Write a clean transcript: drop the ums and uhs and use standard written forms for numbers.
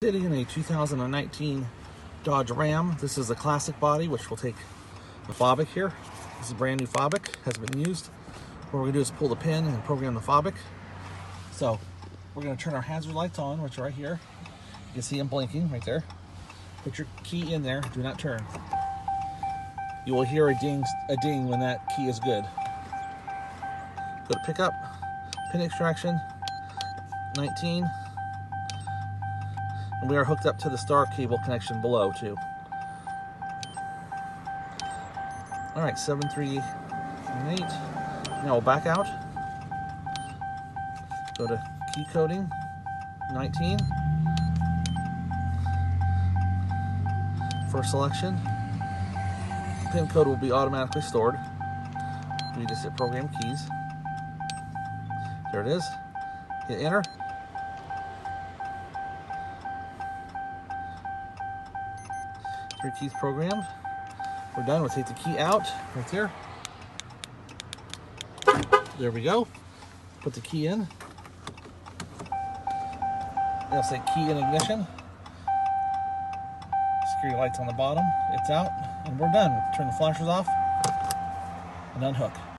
Sitting in a 2019 Dodge Ram. This is a classic body, which will take the Fobik here. This is a brand new Fobik, has been used. What we're gonna do is pull the pin and program the Fobik. So we're gonna turn our hazard lights on, which are right here. You can see them blinking right there. Put your key in there, do not turn. You will hear a ding when that key is good. Go to pickup, pin extraction, 19. And we are hooked up to the star cable connection below too. All right, 7, 3, and 8. Now we'll back out. Go to key coding, 19. First selection. Pin code will be automatically stored. We just hit program keys. There it is. Hit enter. Your key's programmed. We're done. We'll take the key out right there. There we go. Put the key in. It'll say key in ignition. Security lights on the bottom. It's out, and we're done. Turn the flashers off and unhook.